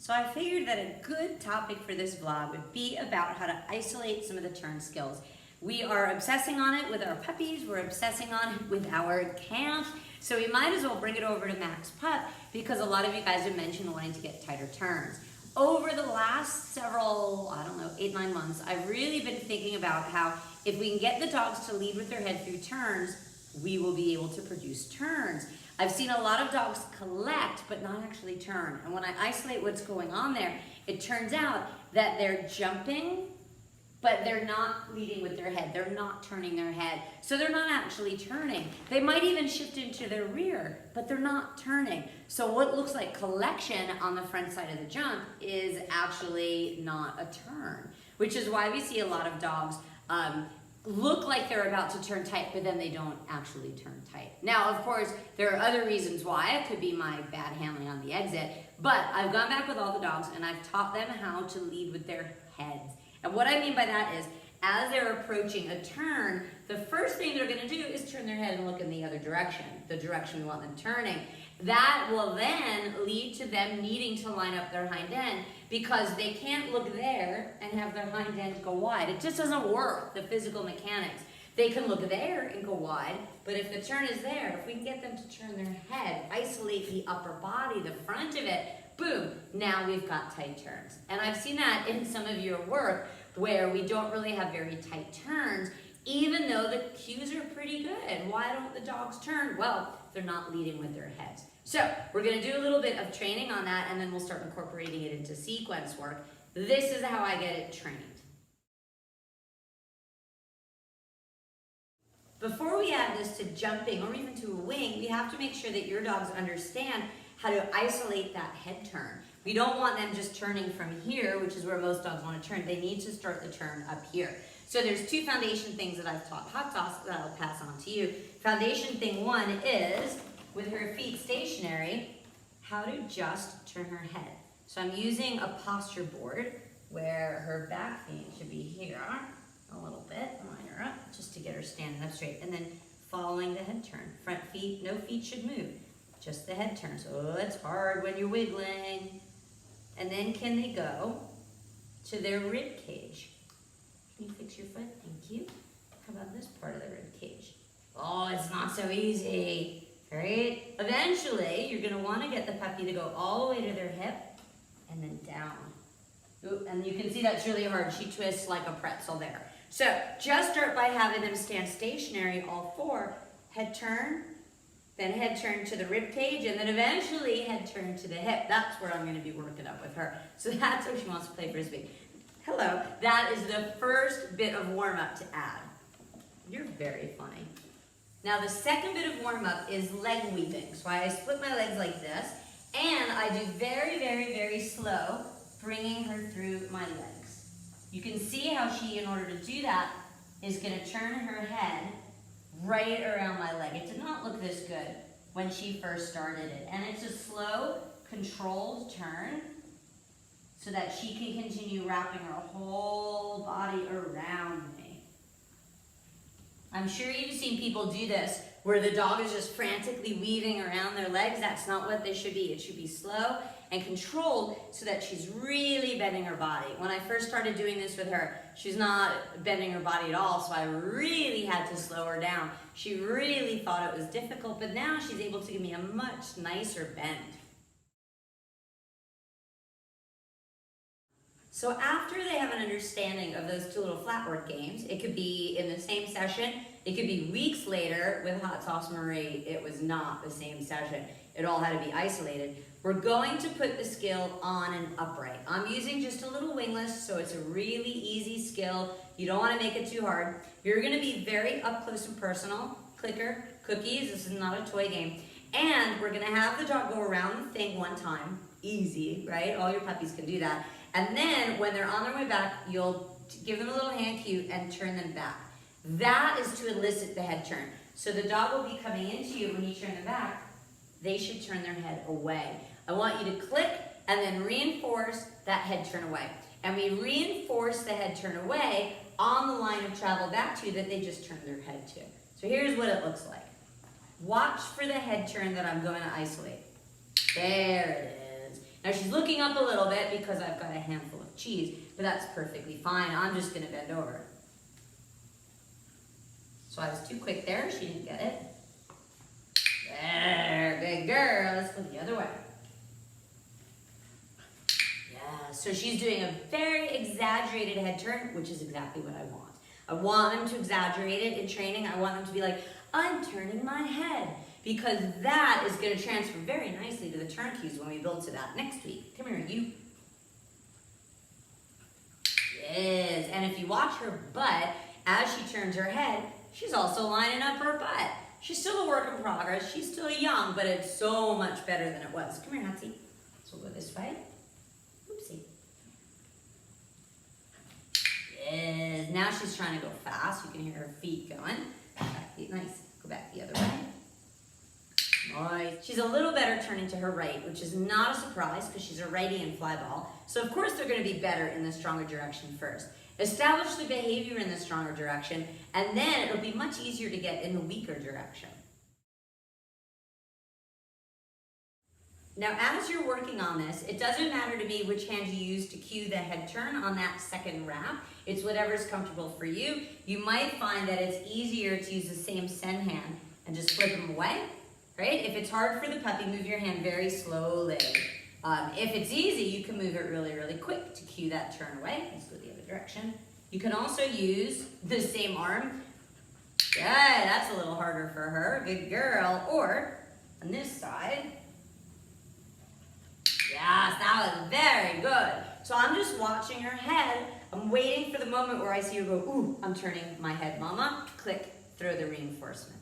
So I figured that a good topic for this vlog would be about how to isolate some of the turn skills. We are obsessing on it with our puppies, we're obsessing on it with our camps, so we might as well bring it over to Max Pup because a lot of you guys have mentioned wanting to get tighter turns. Over the last several, 8-9 months, I've really been thinking about how if we can get the dogs to lead with their head through turns, we will be able to produce turns. I've seen a lot of dogs collect, but not actually turn. And when I isolate what's going on there, it turns out that they're jumping, but they're not leading with their head. They're not turning their head. So they're not actually turning. They might even shift into their rear, but they're not turning. So what looks like collection on the front side of the jump is actually not a turn, which is why we see a lot of dogs look like they're about to turn tight, but then they don't actually turn tight. Now, of course, there are other reasons why. It could be my bad handling on the exit, but I've gone back with all the dogs and I've taught them how to lead with their heads. And what I mean by that is, as they're approaching a turn, the first thing they're gonna do is turn their head and look in the other direction, the direction we want them turning. That will then lead to them needing to line up their hind end because they can't look there and have their hind end go wide. It just doesn't work, the physical mechanics. They can look there and go wide, but if the turn is there, if we can get them to turn their head, isolate the upper body, the front of it, boom, now we've got tight turns. And I've seen that in some of your work where we don't really have very tight turns, even though the cues are pretty good. Why don't the dogs turn? Well, they're not leading with their heads. So we're gonna do a little bit of training on that and then we'll start incorporating it into sequence work. This is how I get it trained. Before we add this to jumping or even to a wing, we have to make sure that your dogs understand how to isolate that head turn. We don't want them just turning from here, which is where most dogs want to turn. They need to start the turn up here. So there's two foundation things that I've taught Hot Sauce that I'll pass on to you. Foundation thing one is, with her feet stationary, how to just turn her head. So I'm using a posture board where her back feet should be here a little bit, line her up, just to get her standing up straight, and then following the head turn. Front feet, no feet should move, just the head turn. So it's hard when you're wiggling. And then can they go to their rib cage? Can you fix your foot? Thank you. How about this part of the rib cage? Oh, it's not so easy, right? Eventually, you're gonna wanna get the puppy to go all the way to their hip and then down. Ooh, and you can see that's really hard. She twists like a pretzel there. So just start by having them stand stationary, all four, head turn, then head turn to the rib cage, and then eventually head turn to the hip. That's where I'm gonna be working up with her. So that's where she wants to play Frisbee. Hello, that is the first bit of warm up to add. You're very funny. Now the second bit of warm up is leg weaving. So I split my legs like this, and I do very, very, very slow, bringing her through my legs. You can see how she, in order to do that, is gonna turn her head right around my leg. It did not look this good when she first started it. And it's a slow, controlled turn so that she can continue wrapping her whole body around me. I'm sure you've seen people do this where the dog is just frantically weaving around their legs. That's not what this should be. It should be slow and controlled so that she's really bending her body. When I first started doing this with her, she's not bending her body at all, so I really had to slow her down. She really thought it was difficult, but now she's able to give me a much nicer bend. So after they have an understanding of those two little flat work games, it could be in the same session, it could be weeks later. With Hot Sauce Marie, it was not the same session. It all had to be isolated. We're going to put the skill on an upright. I'm using just a little wingless, so it's a really easy skill. You don't want to make it too hard. You're going to be very up close and personal. Clicker, cookies, this is not a toy game. And we're going to have the dog go around the thing one time. Easy, right? All your puppies can do that. And then when they're on their way back, you'll give them a little hand cue and turn them back. That is to elicit the head turn. So the dog will be coming into you when you turn them back. They should turn their head away. I want you to click and then reinforce that head turn away. And we reinforce the head turn away on the line of travel back to that they just turned their head to. So here's what it looks like. Watch for the head turn that I'm going to isolate. There it is. Now she's looking up a little bit because I've got a handful of cheese, but that's perfectly fine. I'm just gonna bend over. So I was too quick there, she didn't get it. There, good girl, let's go the other way. Yeah, so she's doing a very exaggerated head turn, which is exactly what I want. I want them to exaggerate it in training. I want them to be like, I'm turning my head, because that is going to transfer very nicely to the turn cues when we build to that next week. Come here, you. Yes, and if you watch her butt, as she turns her head, she's also lining up her butt. She's still a work in progress. She's still young, but it's so much better than it was. Come here, Nazi. So we'll go this way. Oopsie. Yes, now she's trying to go fast. You can hear her feet going. Nice. Go back the other way. Nice. She's a little better turning to her right, which is not a surprise because she's a righty in fly ball. So of course they're going to be better in the stronger direction first. Establish the behavior in the stronger direction, and then it'll be much easier to get in the weaker direction. Now, as you're working on this, it doesn't matter to me which hand you use to cue the head turn on that second wrap. It's whatever's comfortable for you. You might find that it's easier to use the same send hand and just flip them away, right? If it's hard for the puppy, move your hand very slowly. If it's easy, you can move it really, really quick to cue that turn away. Let's go the other direction. You can also use the same arm. Yeah, that's a little harder for her. Good girl. Or on this side. Yes, that was very good. So I'm just watching her head. I'm waiting for the moment where I see her go, ooh, I'm turning my head, mama. Click, throw the reinforcement.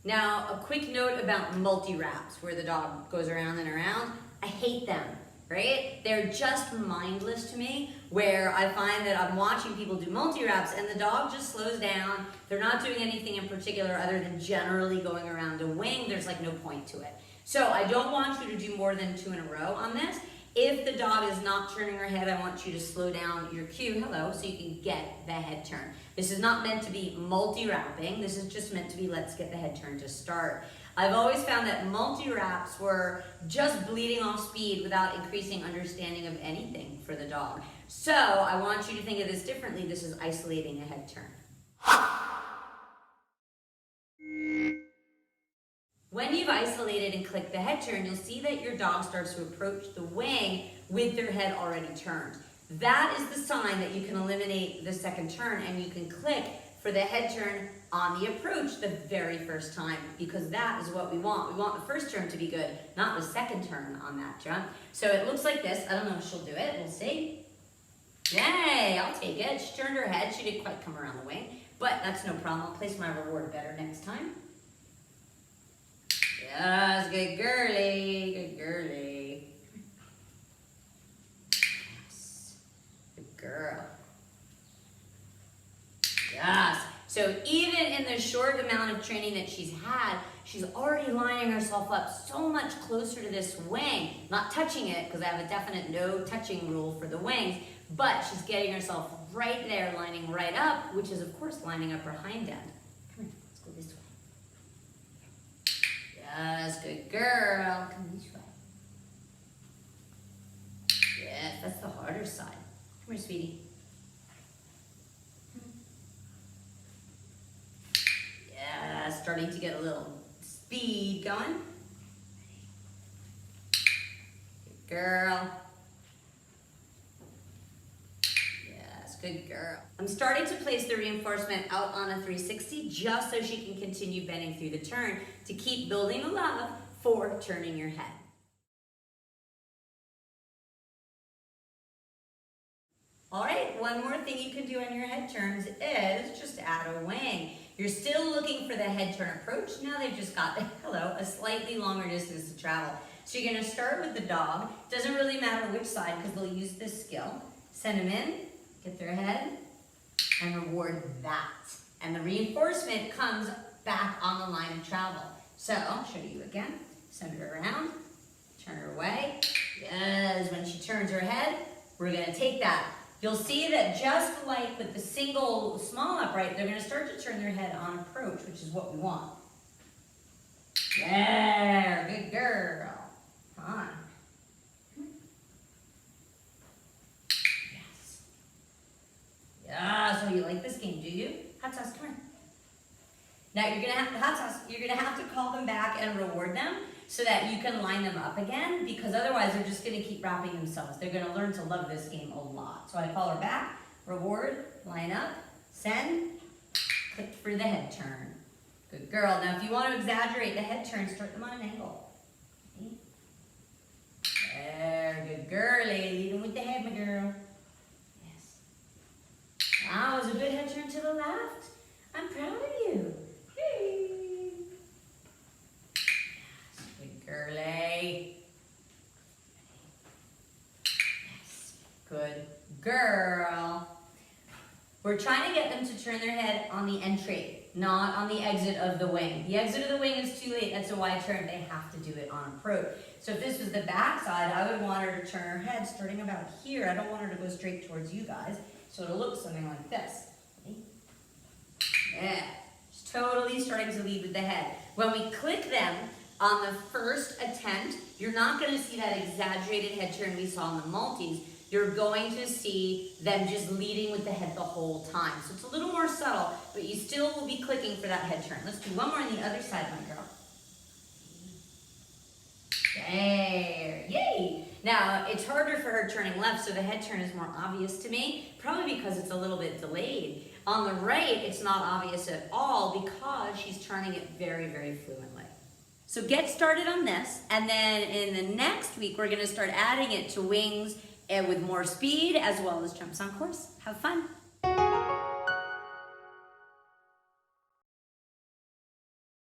Now, a quick note about multi-wraps, where the dog goes around and around. I hate them, right? They're just mindless to me, where I find that I'm watching people do multi-wraps and the dog just slows down. They're not doing anything in particular other than generally going around a wing. There's like no point to it. So I don't want you to do more than 2 in a row on this. If the dog is not turning her head, I want you to slow down your cue, hello, so you can get the head turn. This is not meant to be multi-wrapping. This is just meant to be let's get the head turn to start. I've always found that multi-wraps were just bleeding off speed without increasing understanding of anything for the dog. So I want you to think of this differently. This is isolating a head turn. When you've isolated and clicked the head turn, you'll see that your dog starts to approach the wing with their head already turned. That is the sign that you can eliminate the second turn and you can click for the head turn on the approach the very first time, because that is what we want. We want the first turn to be good, not the second turn on that jump. So it looks like this. I don't know if she'll do it. We'll see. Yay, I'll take it. She turned her head. She didn't quite come around the wing, but that's no problem. I'll place my reward better next time. Yes, good girly, good girly. Yes, good girl. Yes. So even in the short amount of training that she's had, she's already lining herself up so much closer to this wing. Not touching it, because I have a definite no touching rule for the wings, but she's getting herself right there, lining right up, which is of course lining up her hind end. Come here, let's go this way. Yes, good girl. Come this way. Yes, that's the harder side. Come here, sweetie. Yeah, starting to get a little speed going. Good girl. Yes, good girl. I'm starting to place the reinforcement out on a 360 just so she can continue bending through the turn to keep building the love for turning your head. All right, one more thing you can do on your head turns is just add a wing. You're still looking for the head turn approach. Now they've just got, hello, a slightly longer distance to travel. So you're gonna start with the dog. Doesn't really matter which side because they'll use this skill. Send them in, get their head, and reward that. And the reinforcement comes back on the line of travel. So I'll show you again. Send her around, turn her away. Yes, when she turns her head, we're gonna take that. You'll see that just like with the single small upright, they're gonna start to turn their head on approach, which is what we want. There, good girl. Come on. Yes. Yeah, so you like this game, do you? Hot sauce, come here. Now you're gonna have hot sauce. You're gonna have to call them back and reward them so that you can line them up again. Because otherwise, they're just gonna keep wrapping themselves. They're gonna learn to love this game a lot. So I call her back, reward, line up, send, click for the head turn. Good girl. Now, if you want to exaggerate the head turn, start them on an angle. Okay. There, good girlie. Lead them with the head, my girl. Yes. That was a good head turn to the left. I'm proud of you. Hey. Yes, good girlie. Yes, good girl. We're trying to get them to turn their head on the entry, not on the exit of the wing. The exit of the wing is too late. That's a wide turn. They have to do it on approach. So if this was the back side, I would want her to turn her head starting about here. I don't want her to go straight towards you guys. So it'll look something like this. Yeah, she's totally starting to lead with the head. When we click them on the first attempt, you're not going to see that exaggerated head turn we saw in the multis. You're going to see them just leading with the head the whole time. So it's a little more subtle, but you still will be clicking for that head turn. Let's do one more on the other side, my girl. There, yay! Now, it's harder for her turning left, so the head turn is more obvious to me, probably because it's a little bit delayed. On the right, it's not obvious at all because she's turning it very, very fluently. So get started on this, and then in the next week, we're gonna start adding it to wings and with more speed as well as jumps on course. Have fun.